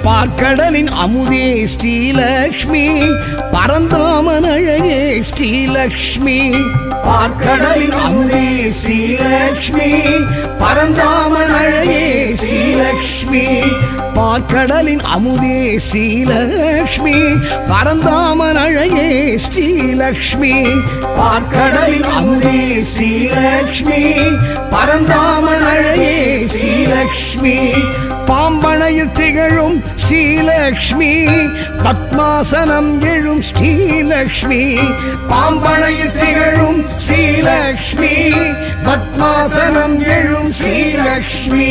பார்க்கடலின் அமுதே ஸ்ரீலக்ஷ்மி பரந்தாமன் அழகே ஸ்ரீலக்ஷ்மி பார்க்கடலின் அமுதே ஸ்ரீலக்ஷ்மி பரந்தாமன் அழகே ஸ்ரீலக்ஷ்மி பார்க்கடலின் அமுதே ஸ்ரீலக்ஷ்மி பரந்தாமன் அழகே ஸ்ரீலக்ஷ்மி பார்க்கடலின் அமுதே ஸ்ரீலக்ஷ்மி பரந்தாமன் அழகே ஸ்ரீலக்ஷ்மி பாம்பனையில் திகழும் ஸ்ரீலக்ஷ்மி பத்மாசனம் எழும் ஸ்ரீலக்ஷ்மி பாம்பனையில் திகழும் ஸ்ரீலக்ஷ்மி பத்மாசனம் எழும் ஸ்ரீலக்ஷ்மி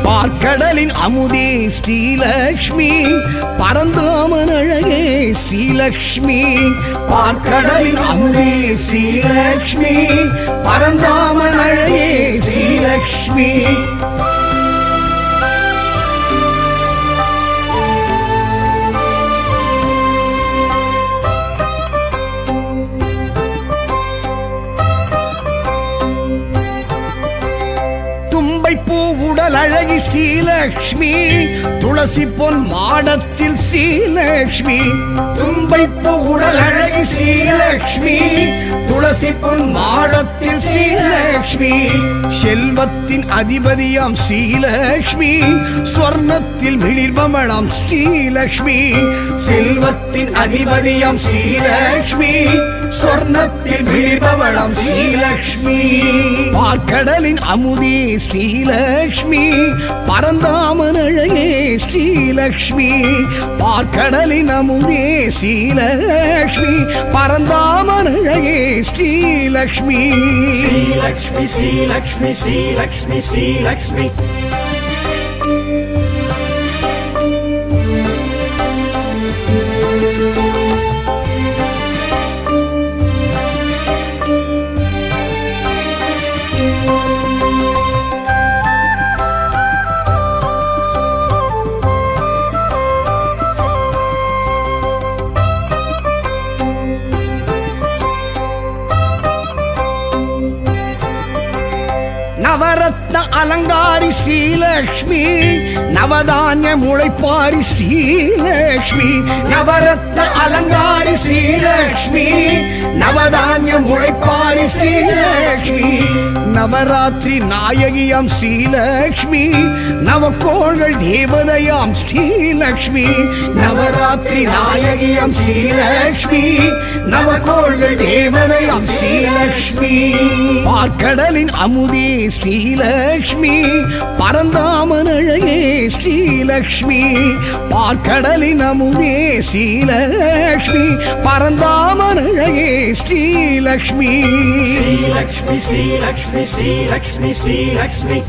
பார்க்கடலின் அமுதே ஸ்ரீலக்ஷ்மி பரந்தாமன் அழகே ஸ்ரீலக்ஷ்மி பார்க்கடலின் அமுதே ஸ்ரீலக்ஷ்மி பரந்தாமன் அழகே ஸ்ரீலக்ஷ்மி உடல் அழகி ஸ்ரீலக்ஷ்மி துளசி பொன் மாடத்தில் ஸ்ரீலக்ஷ்மி தும்பைப்பு உடல் அழகி ஸ்ரீலக்ஷ்மி துளசி பொன் மாடத்தில் ஸ்ரீலக்ஷ்மி செல்வத்தின் அதிபதியாம் ஸ்ரீலக்ஷ்மி ஸ்வர்ணத்தில் மிளிர்பமணாம் ஸ்ரீலக்ஷ்மி செல்வத்தின் அதிபதியாம் ஸ்ரீலக்ஷ்மி ஸ்வர்ணத்தில் மிளிர்பவளாம் ஸ்ரீலக்ஷ்மி பார்க்கடலின் அமுதே ஸ்ரீலக்ஷ்மி பரந்தாமன் அழகே ஸ்ரீலக்ஷ்மி பார்க்கடலின் அமுதே ஸ்ரீலக்ஷ்மி பரந்தாமன் அழகே ஸ்ரீலக்ஷ்மி ஸ்ரீலக்ஷ்மி ஸ்ரீலக்ஷ்மி ஸ்ரீலக்ஷ்மி ஸ்ரீலக்ஷ்மி நவரத்ன அலங்காரி ஸ்ரீலக்ஷ்மி நவதானிய முளைப்பாரி ஸ்ரீலக்ஷ்மி நவரத்ன அலங்காரி ஸ்ரீலக்ஷ்மி நவதானிய முளைப்பாரி ஸ்ரீலக்ஷ்மி நவராத்திரி நாயகியாம் ஸ்ரீலக்ஷ்மி நவக்கோள்கள் தேவதையாம் ஸ்ரீலக்ஷ்மி நவராத்திரி நாயகியாம் ஸ்ரீலக்ஷ்மி நவக்கோள்கள் தேவதையாம் ஸ்ரீலக்ஷ்மி பார்க்கடலின் அமுதே ஸ்ரீலக்ஷ்மி பரந்தாமன் அழகே ஸ்ரீலக்ஷ்மி பார்க்கடலின் அமுதே ஸ்ரீலக்ஷ்மி பரந்தாமன் அழகே ஸ்ரீலக்ஷ்மி ஸ்ரீலக்ஷ்மி ஸ்ரீலக்ஷ்மி ஸ்ரீலக்ஷ்மி ஸ்ரீலக்ஷ்மி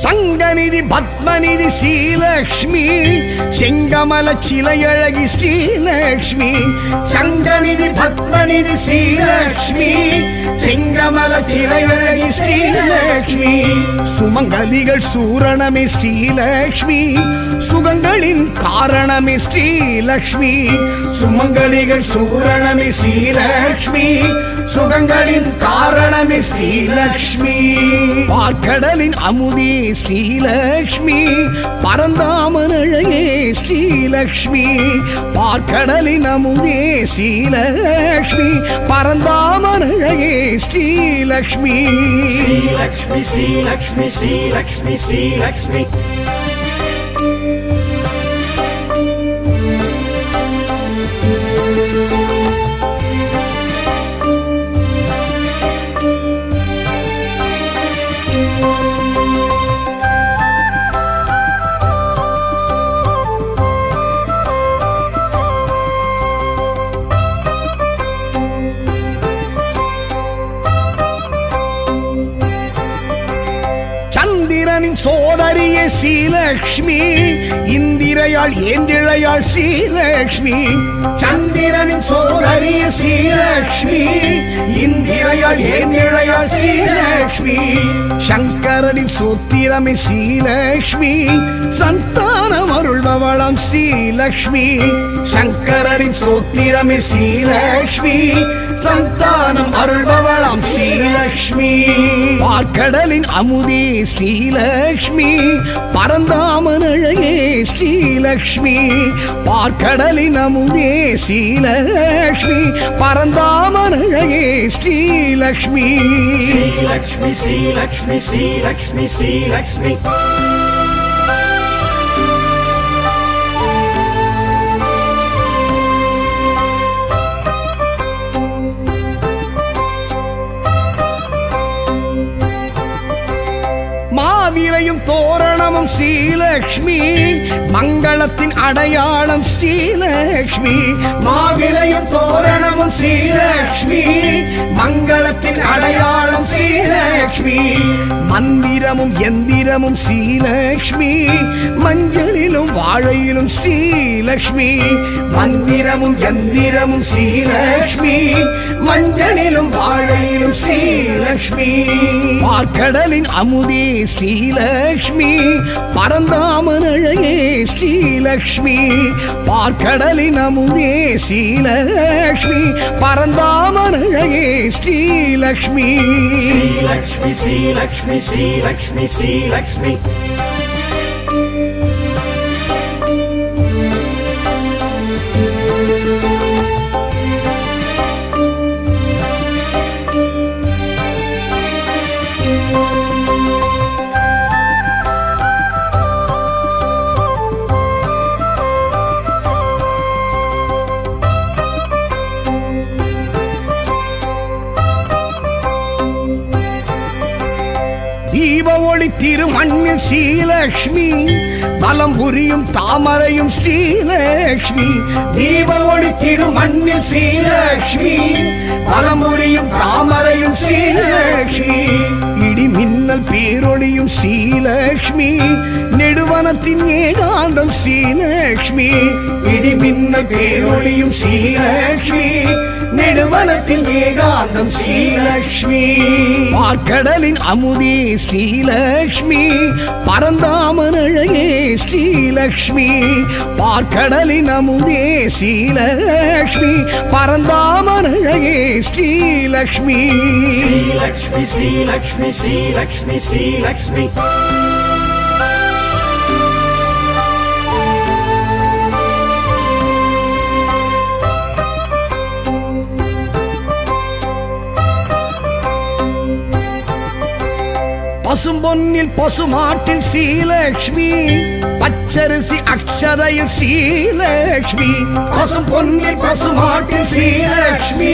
சங்கநிதி பத்மநிதி ஸ்ரீலக்ஷ்மி செங்கமல சிலையழகி ஸ்ரீலக்ஷ்மி சங்கநிதி பத்மநிதி ஸ்ரீலக்ஷ்மி செங்கமல சிலையழகி ஸ்ரீலக்ஷ்மி சுமங்கலிகள் சூரணமே ஸ்ரீலக்ஷ்மி சுகங்களின் காரணமே ஸ்ரீலக்ஷ்மி சுமங்கலிகள் சூரணமே ஸ்ரீலக்ஷ்மி சுகங்களின் காரணமே ஸ்ரீலக்ஷ்மி பார்க்கடலின் அமுதே ஸ்ரீலக்ஷ்மி பரந்தாமன் அழகே ஸ்ரீலக்ஷ்மி பார்க்கடலின் அமுதே ஸ்ரீலக்ஷ்மி பரந்தாமன் அழகே ஸ்ரீலக்ஷ்மி ஸ்ரீலக்ஷ்மி ஸ்ரீலக்ஷ்மி ஸ்ரீலக்ஷ்மி ஸ்ரீலக்ஷ்மி சந்திரனின் சோதரியே ஸ்ரீலக்ஷ்மி இந்திரையாள் ஏந்திழையாள் ஸ்ரீலக்ஷ்மி சந்திரனின் சோதரியே ஸ்ரீலக்ஷ்மி இந்திரையாள் ஏந்திழையாள் ஸ்ரீலக்ஷ்மி சங்கரனின் சோத்திரமே ஸ்ரீலக்ஷ்மி சந்தானம் அருள்பவளாம் ஸ்ரீலக்ஷ்மி சங்கரனின் சோத்திரமே ஸ்ரீலக்ஷ்மி சந்தானம் அருள்பவளாம் ஸ்ரீலக்ஷ்மி பார்க்கடலின் அமுதே ஸ்ரீலக்ஷ்மி பரந்தாமனழையே ஸ்ரீலக்ஷ்மி பார்க்கடலின் அமுதே ஸ்ரீலக்ஷ்மி பரந்தாமனழையே ஸ்ரீலக்ஷ்மி ஸ்ரீலக்ஷ்மி ஸ்ரீலக்ஷ்மி ஸ்ரீலக்ஷ்மி ஸ்ரீலக்ஷ்மி மாவிலையும் தோரணமும் ஸ்ரீலக்ஷ்மி மங்களத்தின் அடையாளம் ஸ்ரீலக்ஷ்மி மாவிலையும் தோரணமும் ஸ்ரீலக்ஷ்மி மங்களத்தின் அடையாளம் ஸ்ரீலக்ஷ்மி மந்திரமும் எந்திரமும் ஸ்ரீலக்ஷ்மி மஞ்சளிலும் வாழையிலும் ஸ்ரீலக்ஷ்மி மந்திரமும் எந்திரமும் ஸ்ரீலக்ஷ்மி மஞ்சளிலும் வாழையிலும் ஸ்ரீலக்ஷ்மி பார்க்கடலின் அமுதே ஸ்ரீலக்ஷ்மி பரந்தாமனழையே ஸ்ரீலக்ஷ்மி பார்க்கடலின் அமுதே ஸ்ரீலக்ஷ்மி பரந்தாமனழையே ஸ்ரீலக்ஷ்மி ஸ்ரீலக்ஷ்மி ஸ்ரீலக்ஷ்மி ஸ்ரீலக்ஷ்மி ஸ்ரீலக்ஷ்மி தீப ஒளி திருமண்ணில் ஸ்ரீலக்ஷ்மி வலம் புரியும் தாமரையும் ஸ்ரீலக்ஷ்மி தீப ஒளி திருமண்ணில் ஸ்ரீலக்ஷ்மி வலம் புரியும் தாமரையும் ஸ்ரீலக்ஷ்மி இடி மின்னல் பேரொளியும் ஸ்ரீலக்ஷ்மி நெடுவனத்தின் ஏகாந்தம் ஸ்ரீலக்ஷ்மி இடி மின்னல் பேரொளியும் ஸ்ரீலக்ஷ்மி நெடுவனத்தின் ஏகாந்தம் ஸ்ரீலக்ஷ்மி பார்க்கடலின் அமுதே ஸ்ரீலக்ஷ்மி பரந்தாமனழையே ஸ்ரீலக்ஷ்மி பார்க்கடலின் அமுதே ஸ்ரீலக்ஷ்மி பரந்தாமனழையே ஸ்ரீலக்ஷ்மி ஸ்ரீலக்ஷ்மி ஸ்ரீலக்ஷ்மி ஸ்ரீலக்ஷ்மி ஸ்ரீலக்ஷ்மி பசும்பொன்னில் பசுமாட்டில் ஸ்ரீலக்ஷ்மி பச்சரிசி அக்ஷதையில் ஸ்ரீலக்ஷ்மி பசும்பொன்னில் பசுமாட்டில் ஸ்ரீலக்ஷ்மி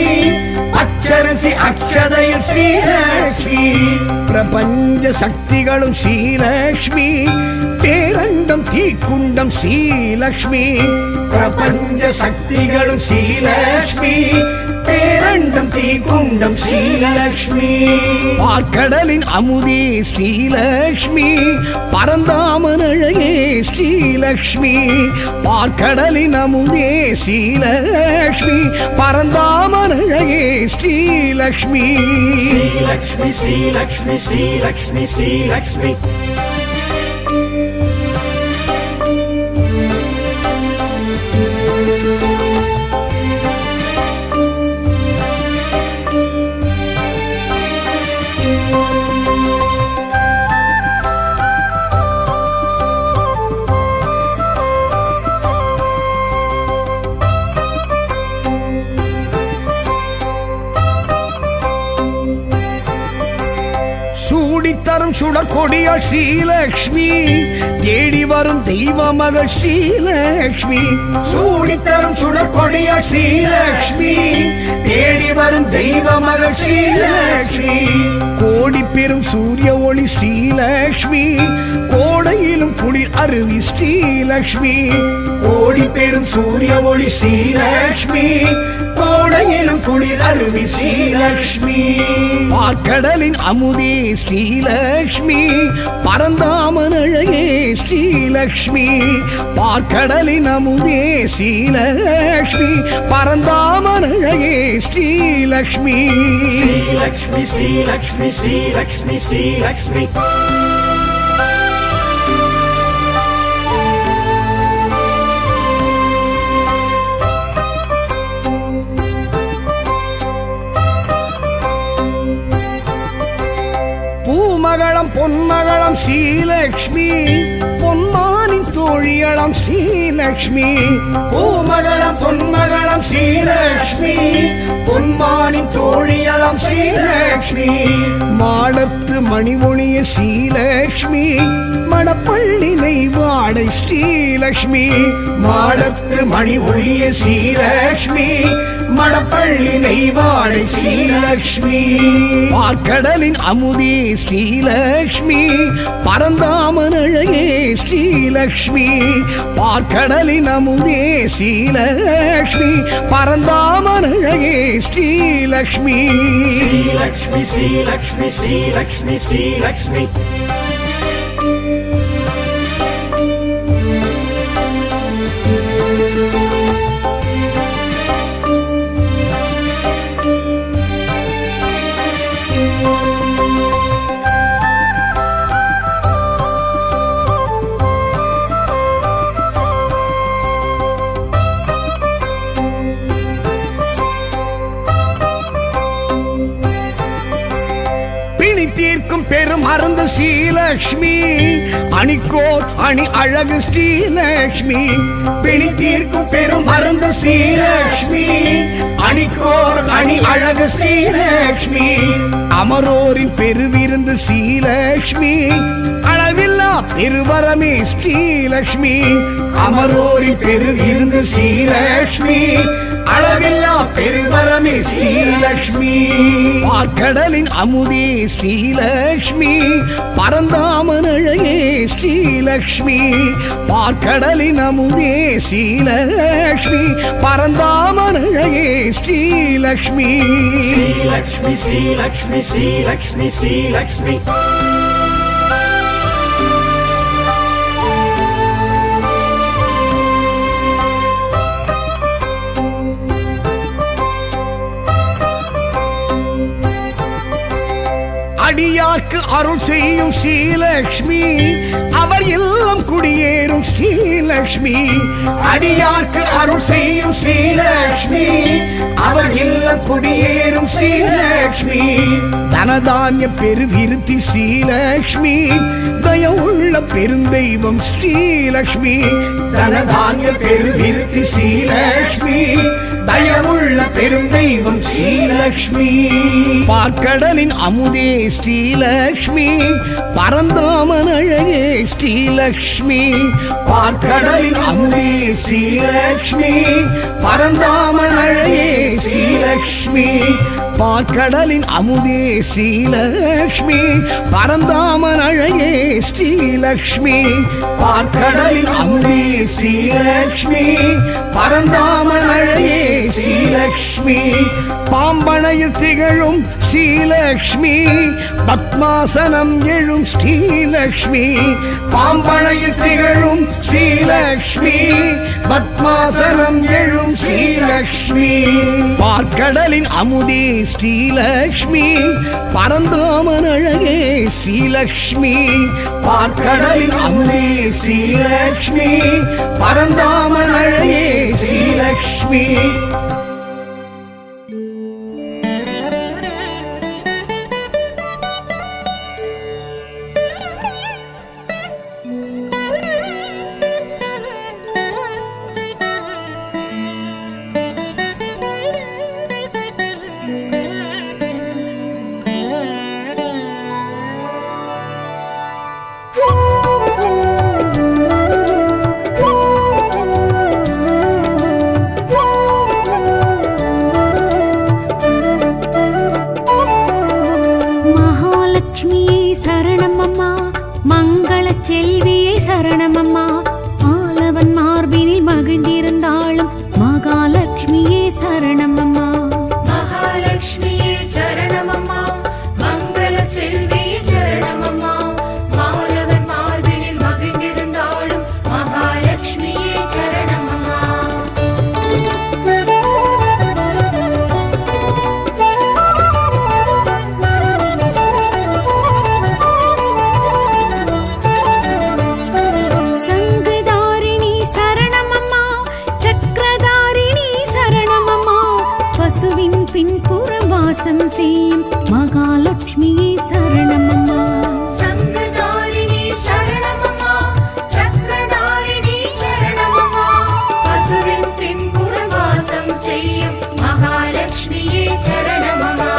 பச்சரிசி அக்ஷதையில் ஸ்ரீலக்ஷ்மி பிரபஞ்ச சக்திகளும் ஸ்ரீலக்ஷ்மி பேரண்டம் தீக்குண்டம் ஸ்ரீலக்ஷ்மி பிரபஞ்ச சக்திகளும் ஸ்ரீலக்ஷ்மி பேரண்டம் தீக்குண்டம் ஸ்ரீலக்ஷ்மி பார்க்கடலின் அமுதே ஸ்ரீலக்ஷ்மி பரந்தாமனழையே ஸ்ரீலக்ஷ்மி பார்க்கடலின் அமுதே ஸ்ரீலக்ஷ்மி பரந்தாமனழையே ஸ்ரீலக்ஷ்மி ஸ்ரீலக்ஷ்மி ஸ்ரீலக்ஷ்மி ஸ்ரீலக்ஷ்மி ஸ்ரீலக்ஷ்மி சூடித்தரும் சுடர் கொடியாள் ஸ்ரீலக்ஷ்மி தேடி வரும் தெய்வ மகள் ஸ்ரீலக்ஷ்மி சூடித்தரும் சுடர் கொடியாள் ஸ்ரீலக்ஷ்மி தேடி வரும் தெய்வ மகள் ஸ்ரீலக்ஷ்மி கோடி பெரும் சூரிய ஒளி ஸ்ரீலக்ஷ்மி கோடையிலும் கோடையிலும் குளிர் அருவி ஸ்ரீலக்ஷ்மி கோடி பெரும் சூரிய ஒளி ஸ்ரீலக்ஷ்மி கோடையிலும் குளிர் அருவி ஸ்ரீலக்ஷ்மி பார்க்கடலின் அமுதே ஸ்ரீலக்ஷ்மி பரந்தாமன் அழகே ஸ்ரீலக்ஷ்மி பார்க்கடலின் அமுதே ஸ்ரீலக்ஷ்மி பரந்தாமன் அழகே ஸ்ரீலக்ஷ்மி ஸ்ரீலக்ஷ்மி ஸ்ரீலக்ஷ்மி ஸ்ரீலக்ஷ்மி ஸ்ரீலக்ஷ்மி பூமகளம் பொன்மகளம் ஸ்ரீலக்ஷ்மி பொன்மானின் தோழியளம் ஸ்ரீலக்ஷ்மி பூமகளம் பொன்மகளம் ஸ்ரீலக்ஷ்மி பொன்மானின் தோழியளம் ஸ்ரீலக்ஷ்மி மாடத்து மணிமொழிய ஸ்ரீலக்ஷ்மி மடப்பள்ளி நெய்வாடை ஸ்ரீலக்ஷ்மி மாடத்து மணி ஒளிய ஸ்ரீலக்ஷ்மி மடப்பள்ளி நெய்வாடை ஸ்ரீலக்ஷ்மி பார்க்கடலின் அமுதே ஸ்ரீலக்ஷ்மி பரந்தாமன் அழகே ஸ்ரீலக்ஷ்மி பார்க்கடலின் அமுதே ஸ்ரீலக்ஷ்மி பரந்தாமன் அழகே ஸ்ரீலக்ஷ்மி ஸ்ரீலக்ஷ்மி ஸ்ரீலக்ஷ்மி ஸ்ரீலக்ஷ்மி ஸ்ரீலக்ஷ்மி தீர்க்கும் பெரும் அருந்து ஸ்ரீலக்ஷ்மி அணிக்கோர் அணி அழகு ஸ்ரீலக்ஷ்மி பிணி தீர்க்கும் பெரும் அருந்து ஸ்ரீலக்ஷ்மி அணிக்கோர் அணி அழகு ஸ்ரீலக்ஷ்மி அமரோரின் பெருவிருந்து ஸ்ரீலக்ஷ்மி அளவில்லா பெருவரமே ஸ்ரீலக்ஷ்மி அமரோரின் பெருவிருந்து ஸ்ரீலக்ஷ்மி அளவில்லா பெருவரமே ஸ்ரீலக்ஷ்மி பார்க்கடலின் அமுதே ஸ்ரீலக்ஷ்மி பரந்தாமன் அழகே ஸ்ரீலக்ஷ்மி பார்க்கடலின் அமுதே ஸ்ரீலக்ஷ்மி பரந்தாமன் அழகே ஸ்ரீலக்ஷ்மி ஸ்ரீலக்ஷ்மி ஸ்ரீலக்ஷ்மி ஸ்ரீலக்ஷ்மி ஸ்ரீலக்ஷ்மி அடியார்க்கு அருள் செய்யும் ஸ்ரீலக்ஷ்மி அவர் இல்லம் குடியேறும் ஸ்ரீலக்ஷ்மி அடியார்க்கு அருள் செய்யும் ஸ்ரீலக்ஷ்மி அவர் இல்லம் குடியேறும் ஸ்ரீலக்ஷ்மி தனதானிய பெருவிருத்தி ஸ்ரீலக்ஷ்மி தயவுள்ள பெருந்தெய்வம் ஸ்ரீலக்ஷ்மி தனதானிய பெருவிருத்தி ஸ்ரீலக்ஷ்மி தயவுள்ள பெருந்தெய்வம் ஸ்ரீலக்ஷ்மி பார்க்கடலின் அமுதே ஸ்ரீலக்ஷ்மி பரந்தாமன் அழகே ஸ்ரீலக்ஷ்மி பார்க்கடலின் அமுதே ஸ்ரீலக்ஷ்மி பரந்தாமன் அழகே ஸ்ரீலக்ஷ்மி பார்க்கடலின் அமுதே ஸ்ரீலக்ஷ்மி பரந்தாமன் அழகே ஸ்ரீலக்ஷ்மி பார்க்கடலின் அமுதே ஸ்ரீலக்ஷ்மி பரந்தாமன் அழகே ஸ்ரீலக்ஷ்மி பாம்பனையில் திகழும் ஸ்ரீலக்ஷ்மி பத்மாசனம் எழும் ஸ்ரீலக்ஷ்மி பாம்பனையில் திகழும் ஸ்ரீலக்ஷ்மி பத்மாசனம் எழும் ஸ்ரீலக்ஷ்மி பார்க்கடலின் அமுதே ஸ்ரீலக்ஷ்மி பரந்தாமன் அழகே ஸ்ரீலக்ஷ்மி பார்க்கடலின் அமுதே ஸ்ரீலக்ஷ்மி பரந்தாமன் அழகே ஸ்ரீலக்ஷ்மி செல்வியே சரணமம்மா. மாலவன் மார்பினில் மகிழ்ந்திருந்தாளும் மகாலட்சுமியே சரணமம்மா. மகாலட்சுமியே சரணமம்மா. மங்கள செல்வியே சரணமம்மா. மாலவன் மார்பினில் மகிழ்ந்திருந்தாளும் மகாலட்சுமியே சரணமம்மா. சங்குதாரிணி சரணமம்மா. சக்கரதாரிணி சரணமம்மா. பசுவின் பின்புறம் வாசம் செய்யும் மகாலட்சுமியே சரணமம்மா. சங்கதாரிணி சரணமம்மா. சக்கரதாரிணி சரணமம்மா. பசுவின் பின்புற வாசம் செய்யும் மகாலட்சுமியே சரணமம்மா.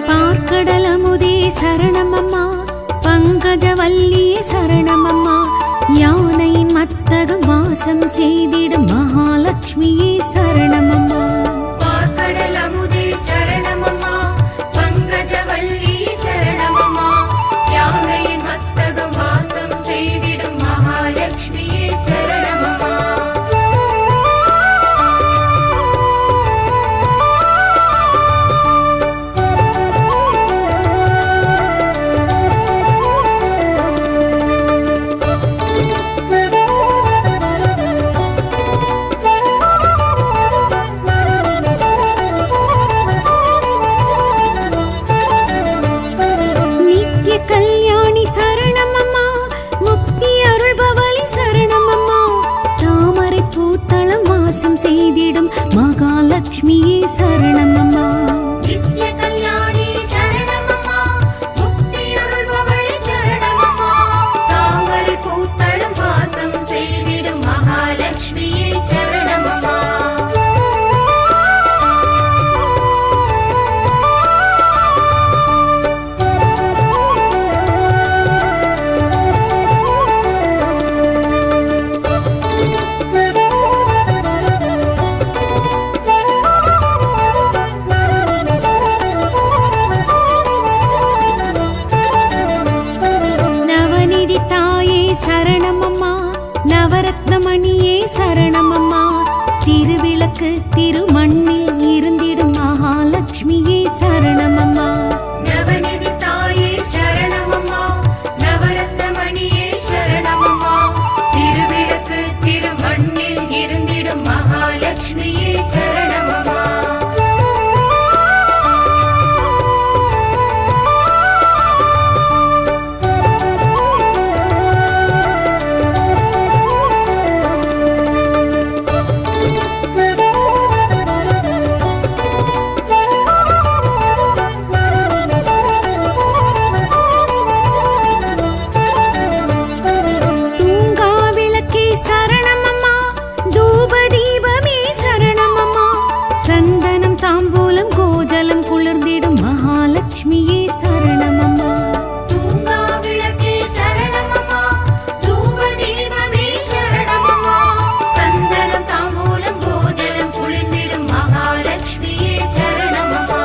பார்க்கடலமுதே சரணமம்மா. பங்கஜவல்லியே சரணமம்மா. யானையின் மத்தகம் வாசம் செய்திடும் மகாலட்சுமியே சரணமம்மா. பார்க்கடல் அமுதே சரணமம்மா. பங்கஜவல்லி சரணமம்மா. யானையின் மத்தகம் வாசம் செய்திடும் மகாலட்சுமியே சரணமம்மா. நித்ய கல்யாணி சரணமம்மா. முக்தி அருள்பவளி சரணமம்மா. தாமரை பூத்தளம் வாசம் செய்திடும் மகாலட்சுமியே சரணமம்மா. நித்ய கல்யாணி சரணமம்மா. முக்தி அருள்பவளி சரணமம்மா. தாமரை பூத்தளம் வாசம் செய்திடும் மகாலட்சுமியே சரணமம்மா. நவநிதி தாயே சரணமம்மா. நவரத்னமணியே சரணமம்மா. திருவிளக்கு திருமண்ணில் இருந்திடும் மகாலட்சுமியே சரணமம்மா. நவநிதி தாயே சரணமம்மா. நவரத்னமணியே சரணமம்மா. திருவிளக்கு திருமண்ணில் இருந்திடும் மகாலட்சுமியே சரணமம்மா. தூங்கா விளக்கே சரணமம்மா. தூபதீபமே சரணமம்மா. சந்தனம் தாம்பூலம் கோஜலம் குளிர்ந்திடும் மகாலட்சுமியே சரணமம்மா. தூங்கா விளக்கே சரணமம்மா. தூபதீபமே சரணமம்மா. சந்தனம் தாம்பூலம் கோஜலம் குளிர்ந்திடும் மகாலட்சுமியே சரணமம்மா.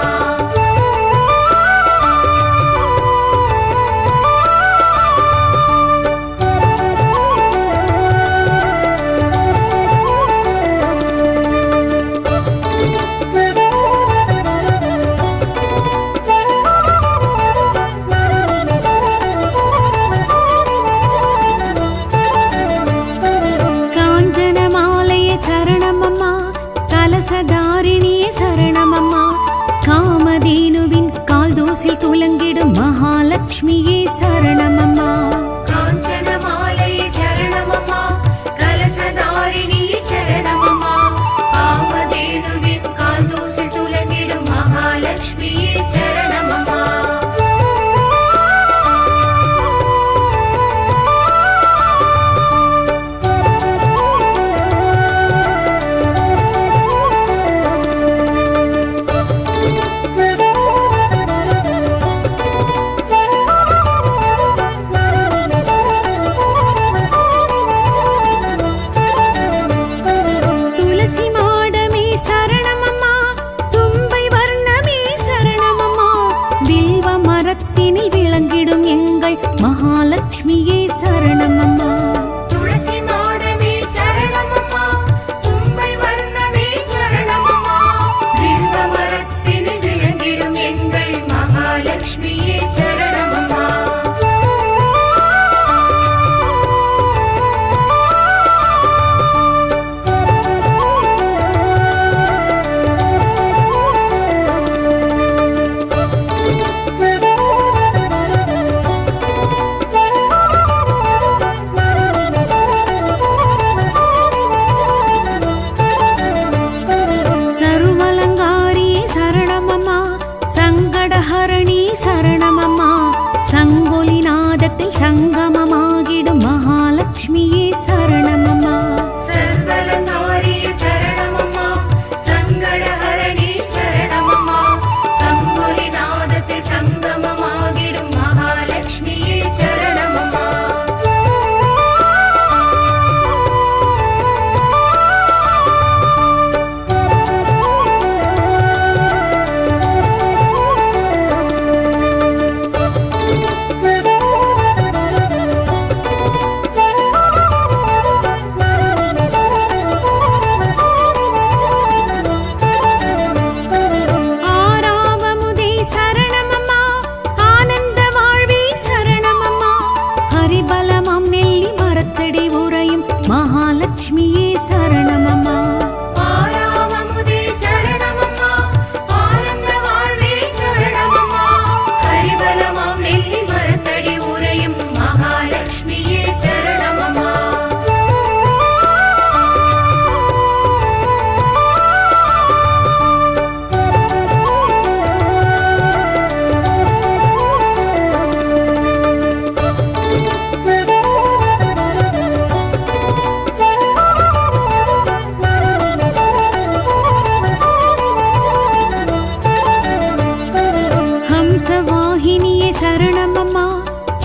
ஹம்சவாகினியே சரணமம்மா,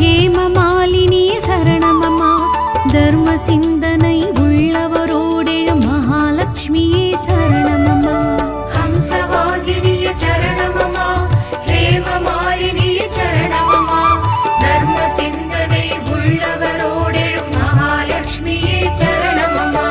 ஹேமமாலினியே சரணமம்மா, தர்ம சிந்தனை உள்ளவரோடெழும் மகாலட்சுமியே சரணமம்மா. ஹம்சவாகினியே சரணமம்மா, ஹேமமாலினியே சரணமம்மா, தர்ம சிந்தனை உள்ளவரோடெழும் மகாலட்சுமியே சரணமம்மா.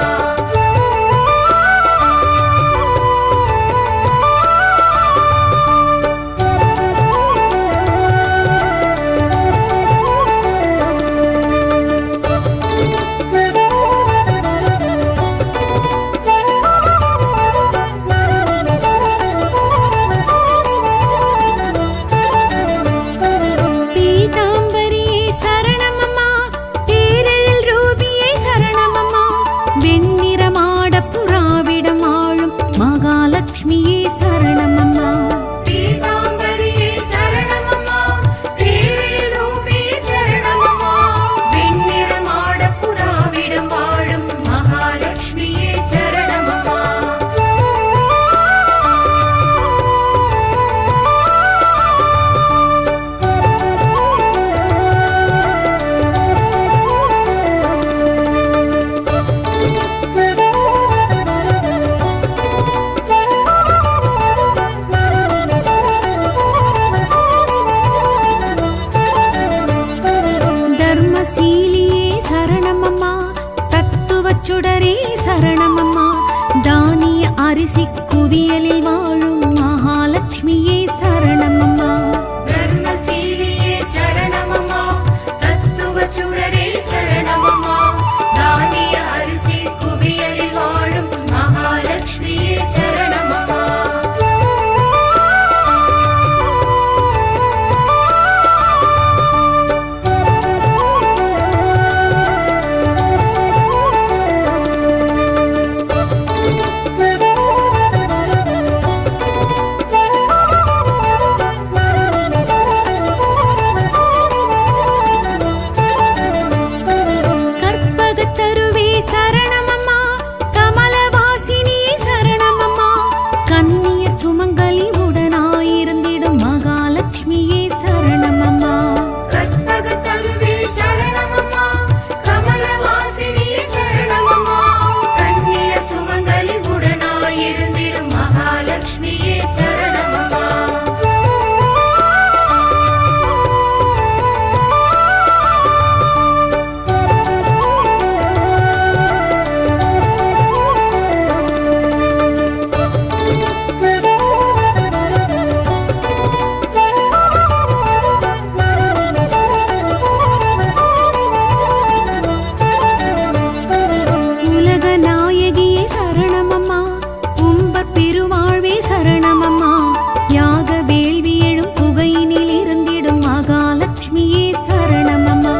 பீதாம்பரியே சரணமம்மா, பேரெழில் ரூபியே சரணமம்மா, வெண்ணிறமாடப் புறாவிடம் ஆளும் மகாலட்சுமியே சரணமம்மா. பீதாம்பரியே சரணமம்மா, பேரெழில் ரூபியே சரணமம்மா, வெண்ணிறமாடப் புறாவிடம் வாழும் மகாலட்சுமியே சரணமம்மா. தர்மசீலியே சரணமம்மா, தத்துவச் சுடரே சரணமம்மா, தானிய அரிசி குவியலில் வாழும் மகாலட்சுமியே சரணமம்மா. தர்மசீலியே சரணமம்மா, தத்துவ சுடரே சரணமம்மா, தானிய அரிசி குவியலில் வாழும் மகாலட்சுமியே சரணமம்மா. கற்பகத் தருவே சரணமம்மா, கமலவாசினியே சரணமம்மா, கன்னியர் சுமங்கலி உடனாயிருந்திடும் மகாலட்சுமியே சரணமம்மா. கற்பகத் தருவே சரணமம்மா, கமலவாசினியே சரணமம்மா, கன்னிய சுமங்கலி உடனாயிருந்திடும் மகாலட்சுமியே சரணமம்மா. உலக நாயகியே சரணமம்மா, உம்பர் பெருவாழ்வே சரணமம்மா, யாக வேள்வி எழும் புகையினில் இருந்திடும் மகாலட்சுமியே சரணமம்மா.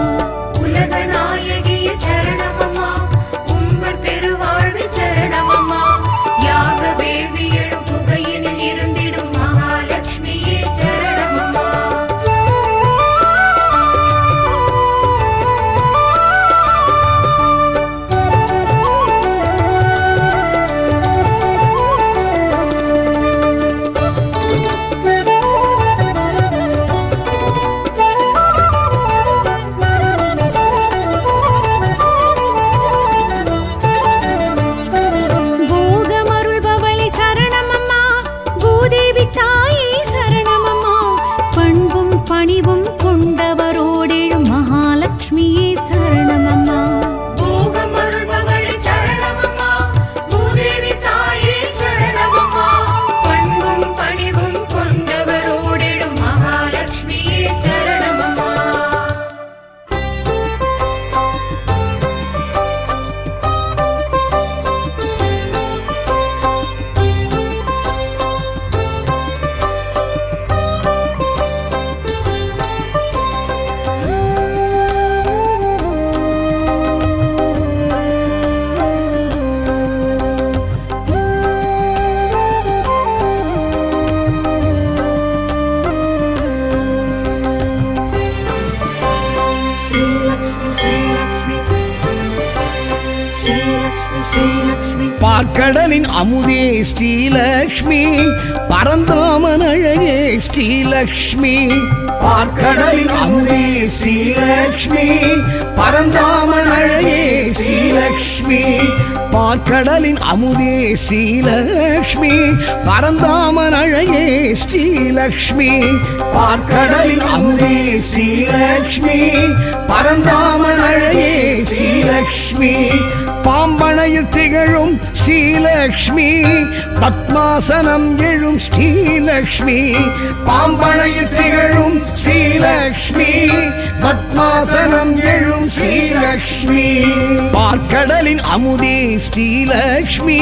உலக நாயகியே சரணமம்மா, உம்பர் பெருவாழ்வு சரணமம்மா, யாக வேள்வி எழும் புகையினில் இருந்திடும் மகாலட்சுமியே சரணமம்மா. போகமருள்பவளே சரணமம்மா, பூதேவி தாயே சரணமம்மா, பண்பும் பணிவும் கொண்டவரோடெழும் மகாலட்சுமியே சரணமம்மா. போகமருள்பவளே சரணமம்மா, பூதேவி தாயே சரணமம்மா, பண்பும் பணிவும் கொண்டவரோடெழும் மகாலட்சுமியே சரணமம்மா. பார்க்கடலின் அமுதே ஸ்ரீலக்ஷ்மி, பரந்தாமன் அழகே ஸ்ரீலக்ஷ்மி பார்க்கடலின் அமுதே ஸ்ரீலக்ஷ்மி பரந்தாமன் அழகே ஸ்ரீலக்ஷ்மி பார்க்கடலின் அமுதே ஸ்ரீலக்ஷ்மி பரந்தாமன் அழகே ஸ்ரீலக்ஷ்மி பார்க்கடலின் அமுதே ஸ்ரீலக்ஷ்மி பரந்தாமன் அழகே ஸ்ரீலக்ஷ்மி பாம்பனையில் திகழும் ஸ்ரீலக்ஷ்மி பத்மாசனம் எழும் ஸ்ரீலக்ஷ்மி பாம்பனையில் திகழும் ஸ்ரீலக்ஷ்மி பத்மாசனம் எழும் ஸ்ரீலக்ஷ்மி பார்க்கடலின் அமுதே ஸ்ரீலக்ஷ்மி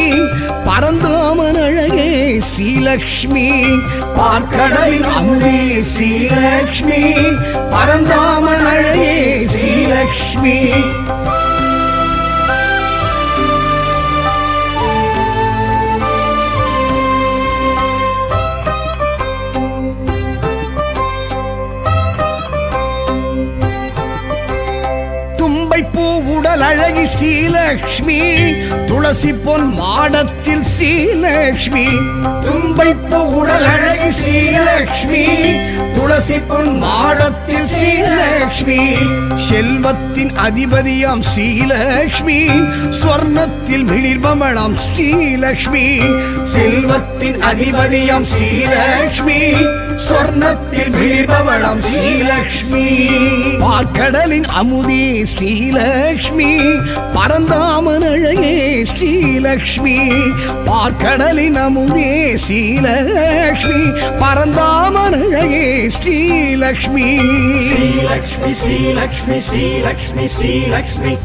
பரந்தாமன் அழகே ஸ்ரீலக்ஷ்மி பார்க்கடலின் அமுதே ஸ்ரீலக்ஷ்மி பரந்தாமன் அழகே ஸ்ரீலக்ஷ்மி பூ உடல் அழகி ஸ்ரீலக்ஷ்மி துளசி பொன் மாடத்தில் ஸ்ரீலக்ஷ்மி தும்பைப்பூ உடல் அழகி ஸ்ரீலக்ஷ்மி துளசி பொன் மாடத்தில் ஸ்ரீலக்ஷ்மி செல்வத்தின் அதிபதியாம் ஸ்ரீலக்ஷ்மி ஸ்வர்ணத்தில் மிளிர்பமணாம் ஸ்ரீலக்ஷ்மி செல்வத்தின் அதிபதியாம் ஸ்ரீலக்ஷ்மி ஸ்வர்ணத்தில் மிளிர்பவளாம் ஸ்ரீலக்ஷ்மி பார்க்கடலின் அமுதே ஸ்ரீலக்ஷ்மி பரந்தாமன் அழகே ஸ்ரீலக்ஷ்மி பார்க்கடலின் அமுதே ஸ்ரீலக்ஷ்மி பரந்தாமன் அழகே ஸ்ரீலக்ஷ்மி ஸ்ரீலக்ஷ்மி ஸ்ரீலக்ஷ்மி ஸ்ரீலக்ஷ்மி ஸ்ரீலக்ஷ்மி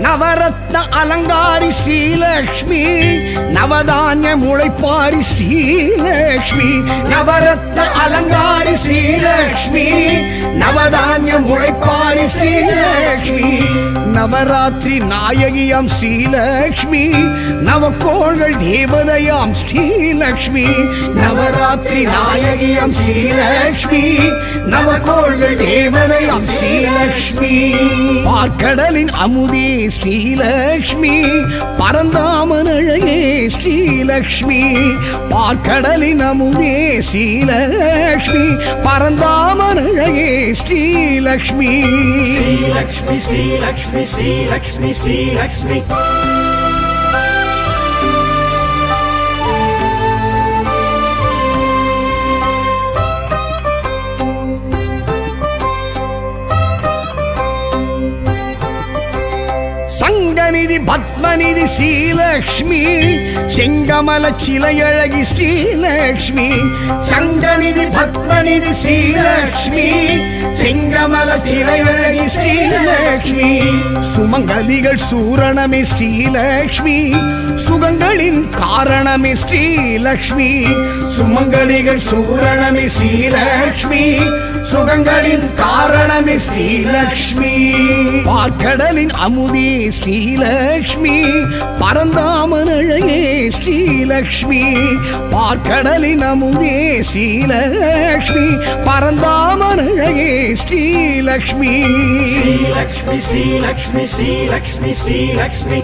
நவரத்ன அலங்காரி ஸ்ரீலக்ஷ்மி நவதானிய முளைப்பாரி ஸ்ரீலக்ஷ்மி நவரத்ன அலங்காரி ஸ்ரீலக்ஷ்மி நவதானிய முளைப்பாரி ஸ்ரீலக்ஷ்மி நவராத்திரி நாயகியாம் ஸ்ரீலக்ஷ்மி நவக்கோள்கள் தேவதையாம் ஸ்ரீலக்ஷ்மி நவராத்திரி நாயகியாம் ஸ்ரீலக்ஷ்மி நவக்கோள்கள் தேவதையாம் ஸ்ரீலக்ஷ்மி பார்க்கடலின் அமுதே ஸ்ரீலக்ஷ்மி பரந்தாமன் அழகே ஸ்ரீலக்ஷ்மி பார்க்கடலின் அமுதே ஸ்ரீலக்ஷ்மி பரந்தாமன் அழகே ஸ்ரீலக்ஷ்மி ஸ்ரீலக்ஷ்மி ஸ்ரீலக்ஷ்மி ஸ்ரீலக்ஷ்மி ஸ்ரீலக்ஷ்மி சங்கநிதி பத்மநிதி ஸ்ரீலக்ஷ்மி செங்கமல சிலையழகி ஸ்ரீலக்ஷ்மி சங்கநிதி பத்மநிதி ஸ்ரீலக்ஷ்மி செங்கமல சிலையழகி ஸ்ரீலக்ஷ்மி சுமங்கலிகள் சூரணமே ஸ்ரீலக்ஷ்மி சுகங்களின் காரணமே ஸ்ரீலக்ஷ்மி சுமங்கலிகள் சூரணமே ஸ்ரீலக்ஷ்மி சுகங்களின் காரணமே ஸ்ரீலக்ஷ்மி பார்க்கடலின் அமுதே ஸ்ரீலக்ஷ்மி பரந்தாமன் அழகே ஸ்ரீலக்ஷ்மி பார்க்கடலின் அமுதே ஸ்ரீலக்ஷ்மி பரந்தாமன் அழகே ஸ்ரீலக்ஷ்மி ஸ்ரீலக்ஷ்மி ஸ்ரீலக்ஷ்மி ஸ்ரீலக்ஷ்மி ஸ்ரீலக்ஷ்மி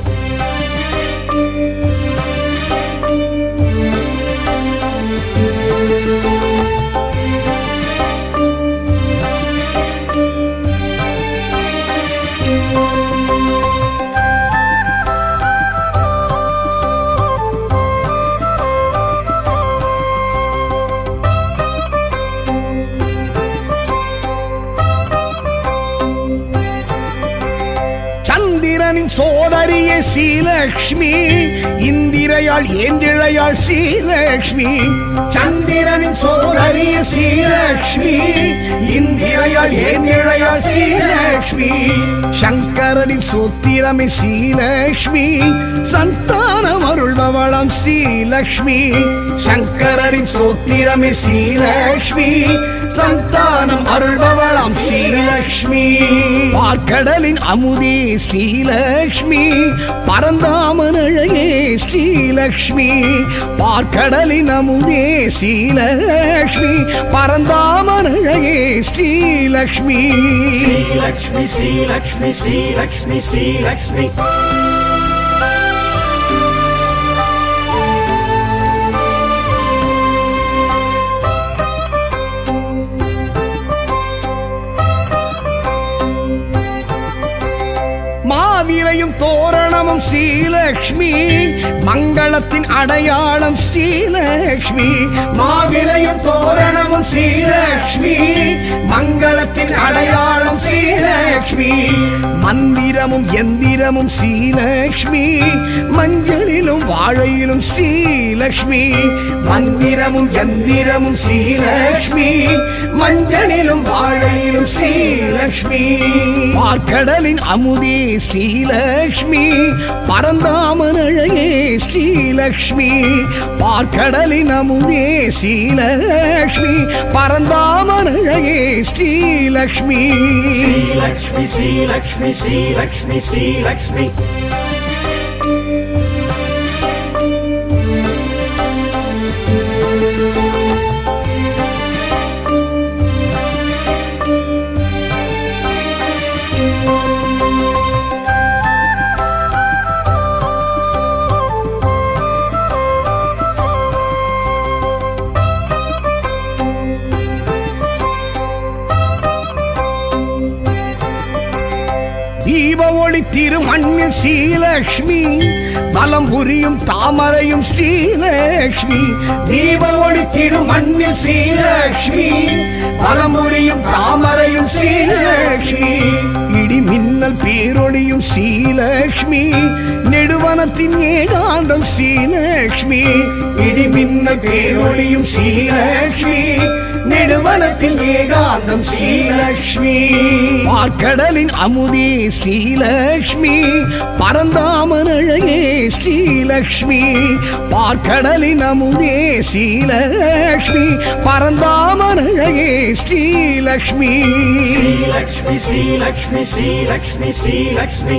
சந்திரனின் சோதரியே ஸ்ரீலக்ஷ்மி இந்திரையாள் ஏந்திழையாள் ஸ்ரீலக்ஷ்மி சந்திரனின் சோதரியே ஸ்ரீலக்ஷ்மி இந்திரையாள் ஏந்திழையாள் ஸ்ரீலக்ஷ்மி சங்கரனின் சோத்திரமே ஸ்ரீலக்ஷ்மி சந்தானம் அருள்பவளாம் ஸ்ரீலக்ஷ்மி சங்கரனின் சோத்திரமே ஸ்ரீலக்ஷ்மி சந்தானம் அருள்பவளாம் ஸ்ரீலக்ஷ்மி பார்க்கடலின் அமுதே ஸ்ரீலக்ஷ்மி பரந்தாமன் அழகே ஸ்ரீலக்ஷ்மி பார்க்கடலின் அமுதே ஸ்ரீலக்ஷ்மி பரந்தாமன் அழகே ஸ்ரீலக்ஷ்மி ஸ்ரீலக்ஷ்மி ஸ்ரீலக்ஷ்மி ஸ்ரீலக்ஷ்மி ஸ்ரீலக்ஷ்மி மாவிலையும் தோரணமும் ஸ்ரீலக்ஷ்மி மங்களத்தின் அடையாளம் ஸ்ரீலக்ஷ்மி மாவிலையும் தோரணமும் ஸ்ரீலக்ஷ்மி மங்களத்தின் அடையாளம் ஸ்ரீலக்ஷ்மி மந்திரமும் எந்திரமும் ஸ்ரீலக்ஷ்மி மஞ்சளிலும் வாழையிலும் ஸ்ரீலக்ஷ்மி மந்திரமும் எந்திரமும் ஸ்ரீலக்ஷ்மி மஞ்சளிலும் வாழையிலும் ஸ்ரீலக்ஷ்மி பார்க்கடலின் அமுதே ஸ்ரீலக்ஷ்மி பரந்தாமன் அழகே ஸ்ரீலக்ஷ்மி பார்க்கடலின் அமுதே ஸ்ரீலக்ஷ்மி பரந்தாமன் அழகே ஸ்ரீலக்ஷ்மி ஸ்ரீலக்ஷ்மி ஸ்ரீலக்ஷ்மி ஸ்ரீலக்ஷ்மி ஸ்ரீலக்ஷ்மி தீப ஒளி திருமண்ணில் ஸ்ரீலக்ஷ்மி வலம் புரியும் தாமரையும் ஸ்ரீலக்ஷ்மி தீப ஒளி திருமண்ணில் ஸ்ரீலக்ஷ்மி வலம் புரியும் தாமரையும் ஸ்ரீலக்ஷ்மி இடி மின்னல் பேரொளியும் ஸ்ரீலக்ஷ்மி நெடுவனத்தின் ஏகாந்தம் ஸ்ரீலக்ஷ்மி இடி மின்னல் பேரொளியும் ஸ்ரீலக்ஷ்மி நெடுவனத்தின் ஏகாந்தம் ஸ்ரீலக்ஷ்மி பார்க்கடலின் அமுதே ஸ்ரீலக்ஷ்மி பரந்தாமன் அழகே ஸ்ரீலக்ஷ்மி பார்க்கடலின் அமுதே ஸ்ரீலக்ஷ்மி பரந்தாமன் அழகே ஸ்ரீலக்ஷ்மி ஸ்ரீலக்ஷ்மி ஸ்ரீலக்ஷ்மி ஸ்ரீலக்ஷ்மி ஸ்ரீலக்ஷ்மி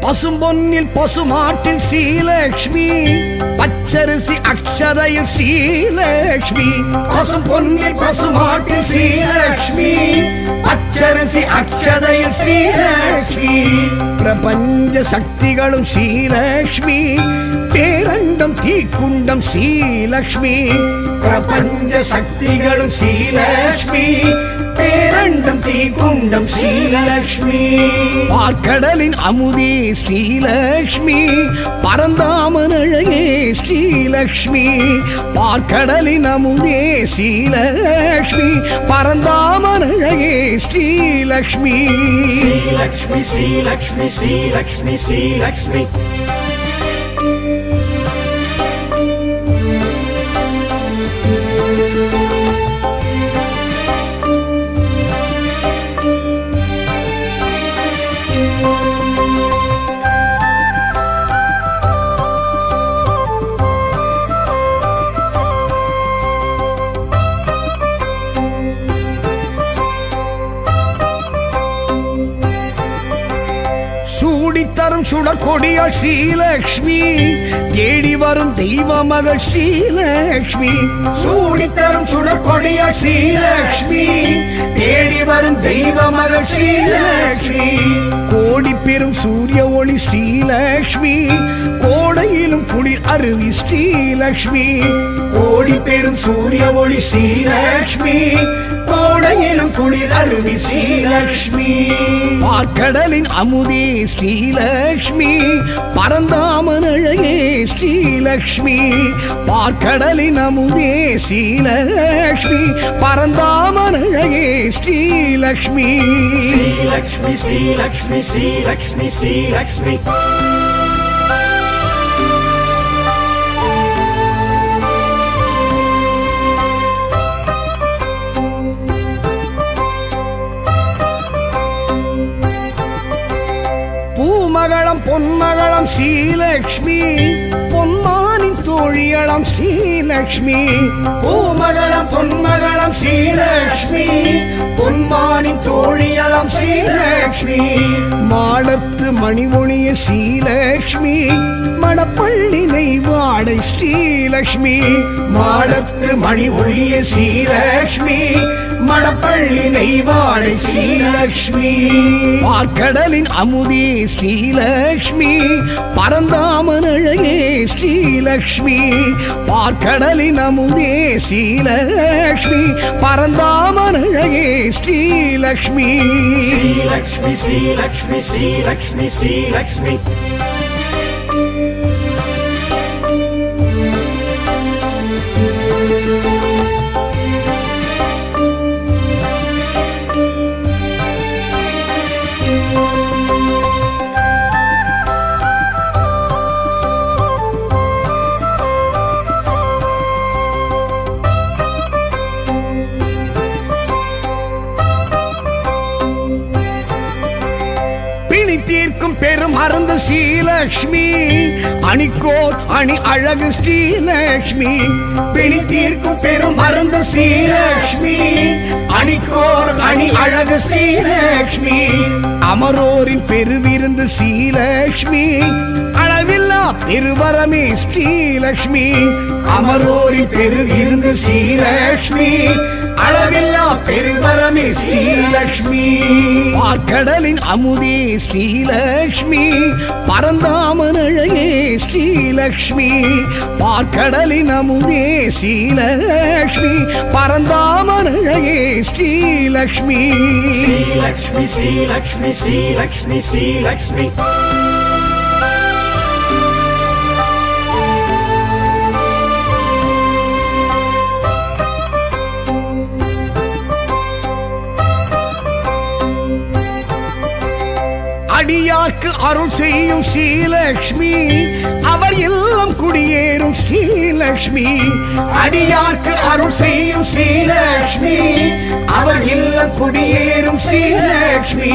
பசும்பொன்னில் பசுமாட்டில் ஸ்ரீலக்ஷ்மி பச்சரிசி அக்ஷதையில் ஸ்ரீலக்ஷ்மி பசும்பொன்னில் பசுமாட்டில் ஸ்ரீலக்ஷ்மி பச்சரிசி அக்ஷதையில் ஸ்ரீலக்ஷ்மி பிரபஞ்ச சக்திகளும் ஸ்ரீலக்ஷ்மி பேரண்டம் தீக்குண்டம் ஸ்ரீலக்ஷ்மி பிரபஞ்ச சக்திகளும் ஸ்ரீலக்ஷ்மி பேரண்டம் தீக்குண்டம் ஸ்ரீலக்ஷ்மி பார்க்கடலின் அமுதே ஸ்ரீலக்ஷ்மி பரந்தாமன் அழகே ஸ்ரீலக்ஷ்மி பார்க்கடலின் அமுதே ஸ்ரீலக்ஷ்மி பரந்தாமன் அழகே ஸ்ரீலக்ஷ்மி ஸ்ரீலக்ஷ்மி ஸ்ரீலக்ஷ்மி ஸ்ரீலக்ஷ்மி ஸ்ரீலக்ஷ்மி சூடித்தரும் சுடற்கொடியாள் ஸ்ரீலக்ஷ்மி தேடி வரும் தெய்வ மகள் ஸ்ரீலக்ஷ்மி சூடித்தரும் சுடற்கொடியாள் ஸ்ரீலக்ஷ்மி தேடி வரும் தெய்வ மகள் ஸ்ரீலக்ஷ்மி கோடி பெரும் சூரிய ஒளி ஸ்ரீலக்ஷ்மி கோடையிலும் குளிர் அருவி ஸ்ரீலக்ஷ்மி கோடி பெரும் சூரிய ஒளி ஸ்ரீலக்ஷ்மி கோடையிலும் குளிர் அருவி ஸ்ரீலக்ஷ்மி பார்க்கடலின் அமுதே ஸ்ரீலக்ஷ்மி பரந்தாமன் அழகே ஸ்ரீலக்ஷ்மி பார்க்கடலின் அமுதே ஸ்ரீலக்ஷ்மி பரந்தாமன் அழகே ஸ்ரீலக்ஷ்மி ஸ்ரீலக்ஷ்மி ஸ்ரீலக்ஷ்மி ஸ்ரீலக்ஷ்மி ஸ்ரீலக்ஷ்மி பொன்மகளம் ஸ்ரீலக்ஷ்மி பொன்மானின் தோழியளம் ஸ்ரீலக்ஷ்மி பூமகளம் பொன்மகளம் ஸ்ரீலக்ஷ்மி பொன்மானின் தோழியளம் ஸ்ரீலக்ஷ்மி மாடத்து மணிமொழிய ஸ்ரீலக்ஷ்மி மணப்பள்ளி நெய்வாடை ஸ்ரீலக்ஷ்மி மாடத்து மணி ஒழிய ஸ்ரீலக்ஷ்மி மணப்பள்ளி நெய்வாடை ஸ்ரீலக்ஷ்மி பார்க்கடலின் அமுதே ஸ்ரீலக்ஷ்மி பரந்தாமன் அழகே ஸ்ரீலக்ஷ்மி பார்க்கடலின் அமுதே ஸ்ரீலக்ஷ்மி பரந்தாமன் அழகே ஸ்ரீலக்ஷ்மி ஸ்ரீலக்ஷ்மி ஸ்ரீலக்ஷ்மி ஸ்ரீலக்ஷ்மி ஸ்ரீலக்ஷ்மி தீர்க்கும் பெரும் மருந்து ஸ்ரீலக்ஷ்மி அணிக்கோர் அணி அழகு ஸ்ரீலக்ஷ்மி பிணி தீர்க்கும் பெரும் மருந்து ஸ்ரீலக்ஷ்மி அணிக்கோர் அணி அழகு ஸ்ரீலக்ஷ்மி அமரோரின் பெருவிருந்து ஸ்ரீலக்ஷ்மி அளவில்லா பெருவரமே ஸ்ரீலக்ஷ்மி அமரோரின் பெருவிருந்து ஸ்ரீலக்ஷ்மி அளவில்லா பெருவரமே ஸ்ரீலக்ஷ்மி பார்க்கடலின் அமுதே ஸ்ரீலக்ஷ்மி பரந்தாமன் அழகே ஸ்ரீலக்ஷ்மி பார்க்கடலின் அமுதே ஸ்ரீலக்ஷ்மி பரந்தாமன் அழகே ஸ்ரீலக்ஷ்மி ஸ்ரீலக்ஷ்மி ஸ்ரீலக்ஷ்மி ஸ்ரீலக்ஷ்மி ஸ்ரீலக்ஷ்மி அடியார்க்கு அருள் செய்யும் ஸ்ரீலக்ஷ்மி அவர் இல்லம் குடியேறும் ஸ்ரீலக்ஷ்மி அடியார்க்கு அருள் செய்யும் ஸ்ரீலக்ஷ்மி அவர் இல்லம் குடியேறும் ஸ்ரீலக்ஷ்மி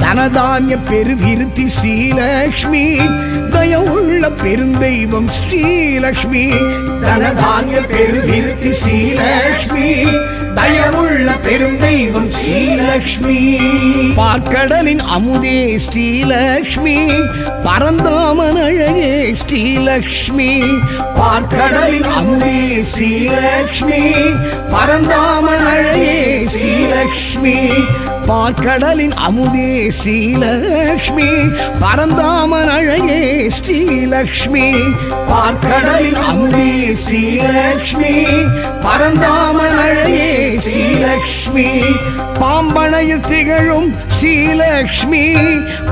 தனதானிய பெருவிருத்தி ஸ்ரீலக்ஷ்மி தயவுள்ள பெருந்தெய்வம் ஸ்ரீலக்ஷ்மி தனதானிய பெருவிருத்தி ஸ்ரீலக்ஷ்மி தயவுள்ள பெருந்தெய்வம் ஸ்ரீலக்ஷ்மி பார்க்கடலின் அமுதே ஸ்ரீலக்ஷ்மி பரந்தாமன் அழகே ஸ்ரீலக்ஷ்மி பார்க்கடலின் அமுதே ஸ்ரீலக்ஷ்மி பரந்தாமன் அழகே ஸ்ரீலக்ஷ்மி பார்க்கடலின் அமுதே ஸ்ரீலக்ஷ்மி பரந்தாமன் அழகே ஸ்ரீலக்ஷ்மி பார்க்கடலின் அமுதே ஸ்ரீலக்ஷ்மி பரந்தாமன் அழகே ஸ்ரீலக்ஷ்மி பாம்பனையில் திகழும் ஸ்ரீலக்ஷ்மி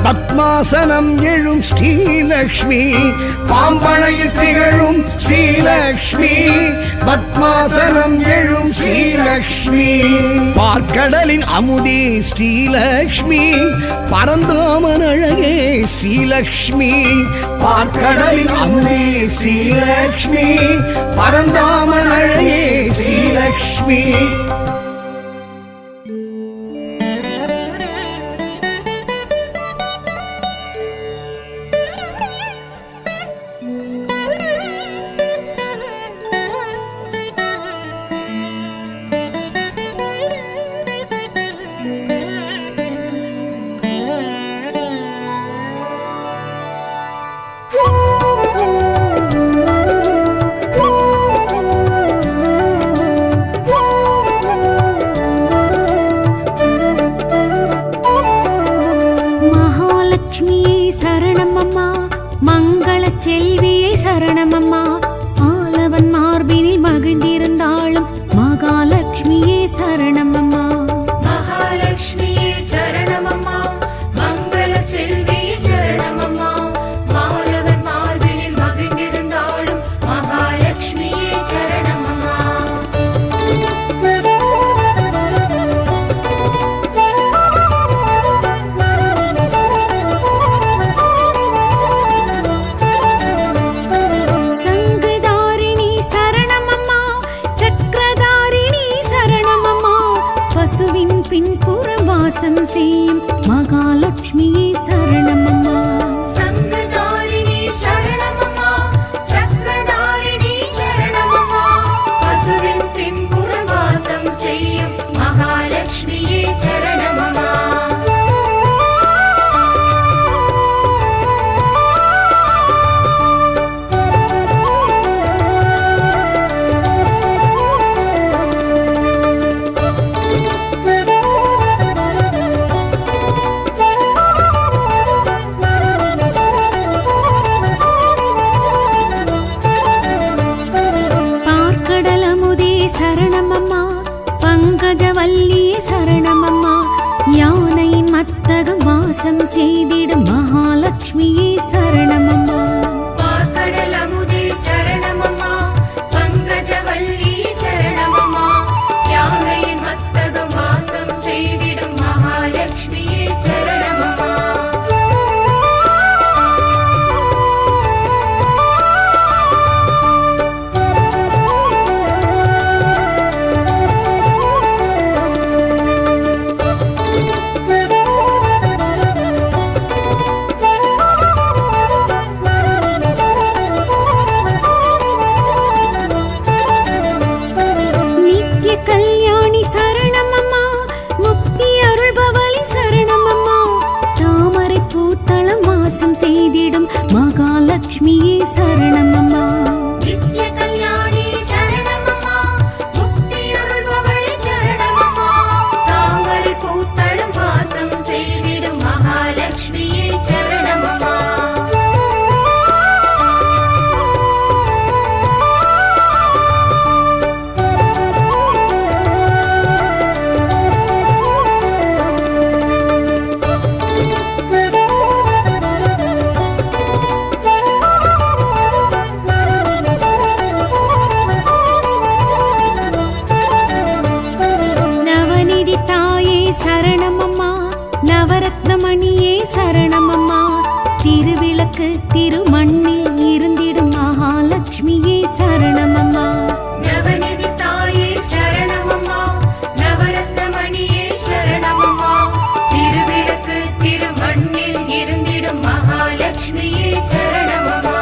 பத்மாசனம் எழும் ஸ்ரீலக்ஷ்மி பாம்பனையில் திகழும் ஸ்ரீலக்ஷ்மி பத்மாசனம் எழும் ஸ்ரீலக்ஷ்மி பார்க்கடலின் அமுதே ஸ்ரீலக்ஷ்மி பரந்தாமன் அழகே ஸ்ரீலக்ஷ்மி பார்க்கடலின் அமுதே ஸ்ரீலக்ஷ்மி பரந்தாமன் அழகே ஸ்ரீலக்ஷ்மி செல்வியே சரணமம்மா ஆலவன் மார்பினில் மகிழ்ந்திருந்தாளும் மகாலட்சுமியே சரணமம்மா மகாலட்சுமியே சரணமம்மா மங்கள செல்வியே சரணமம்மா மாலவன் மார்பினில் மகிழ்ந்திருந்தாளும் மகாலட்சுமியே சரணமம்மா பின்புறம் வாசம் செய்யும் மகாலட்சுமியே சரணமம்மா சங்க பங்கஜவல்லியே சரணமம்மா யானையின் மத்தகம் வாசம் செய்திடும் மகாலட்சுமியே சரணமம்மா பாக்கடல் அமுதே சரணமம்மா பங்கஜவல்லி சரணமம்மா யானையின் மத்தகம் வாசம் செய்திடும் மகாலட்சுமியே சரணமம்மா நித்ய கல்யாணி சரணமம்மா முக்தி அருள்பவளி சரணமம்மா தாமரை பூத்தளம் வாசம் செய்திடும் மகாலட்சுமியே சரணமம்மா நித்ய கல்யாணி சரணமம்மா முக்தி அருள்பவளி சரணமம்மா தாமரை பூத்தளம் வாசம் செய்திடும் மகாலட்சுமியே சரணமம்மா நவநிதி தாயே சரணமம்மா நவரத்னமணியே சரணமம்மா திருவிளக்கு திருமண்ணில் இருந்திடும் மகாலட்சுமியே சரணமம்மா நவநிதி தாயே சரணமம்மா நவரத்னமணியே சரணமம்மா திருவிளக்கு திருமண்ணில் இருந்திடும் மகாலட்சுமியே சரணமம்மா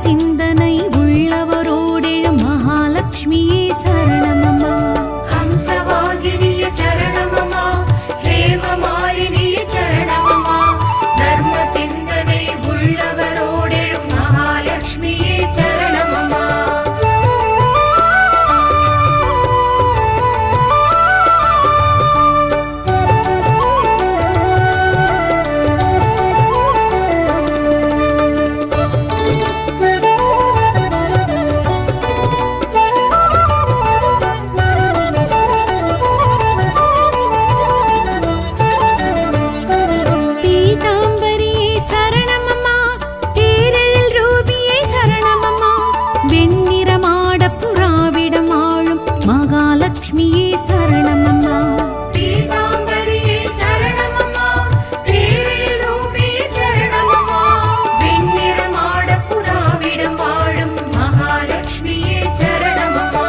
சிந்தனை உள்ளவரோடெழும் மகாலட்சுமியே சரணமம்மா. ஹம்சவாகினிய சரணமம்மா, ஹேமமாலினிய சரணமம்மா, தர்ம சிந்தனை உள்ளவரோடெழும் மகாலட்சுமியே சரணமம்மா. பீதாம்பரியே சரணமம்மா, தேரெழில் ரூபியே சரணமம்மா, வெண்ணிறமாடப் புறாவிடம் ஆளும் மகாலட்சுமியே சரணமம்மா. பீதாம்பரியே சரணமம்மா, தேரெழில் ரூபியே சரணமம்மா, வெண்ணிறமாடப் புறாவிடம் வாழும் மகாலட்சுமியே சரணமம்மா.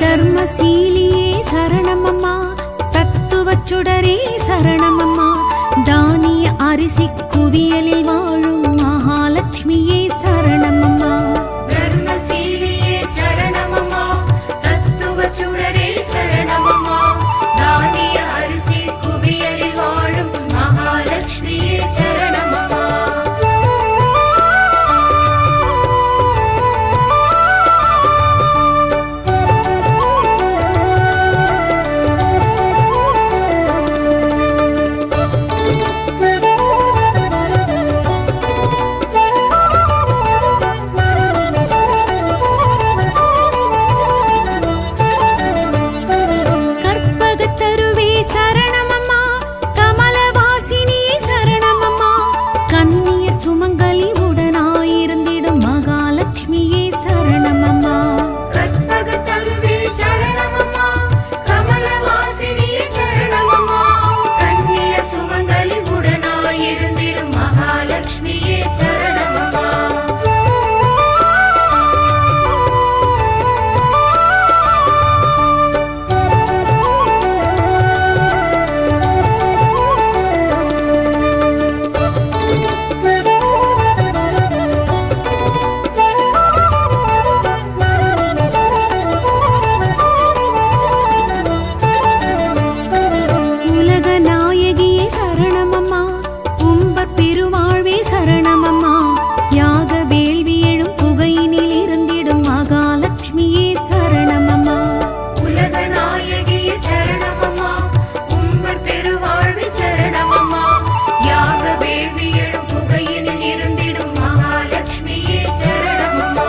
தர்மசீலியே சரணமம்மா, தத்துவச் சுடரே சரணமம்மா, தானிய அரிசி குவியலில் வாழும் மகாலட்சுமியே சரணமம்மா. தர்மசீலியே சரணமம்மா, தத்துவ சுடரே சரணமம்மா, தானிய அரிசி குவியலில் வாழும் மகாலட்சுமியே சரணமம்மா. கற்பகத் தருவே சரணமம்மா, கமலவாசினியே சரணமம்மா, கன்னியர் சுமங்கலி உடனாயிருந்திடும் மகாலட்சுமியே சரணமம்மா. கற்பகத் தருவே சரணமம்மா, கமலவாசினியே சரணமம்மா, கன்னிய சுமங்கலி உடனாயிருந்திடும் மகாலட்சுமியே சரணமம்மா. உலக நாயகியே சரணமம்மா, உம்பர் பெருவாழ்வே சரணமம்மா, யாக வேள்வி எழும் புகையினில் இருந்திடும் மகாலட்சுமியே சரணமம்மா. உலக நாயகியே சரணமம்மா, உம்பர் பெருவாழ்வு சரணமம்மா, யாக வேள்வி எழும் புகையினில் இருந்திடும் மகாலட்சுமியே சரணமம்மா.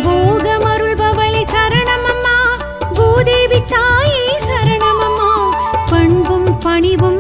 போகமருள்பவளே சரணமம்மா, பூதேவி தாயே சரணமம்மா, பண்பும் பணிவும்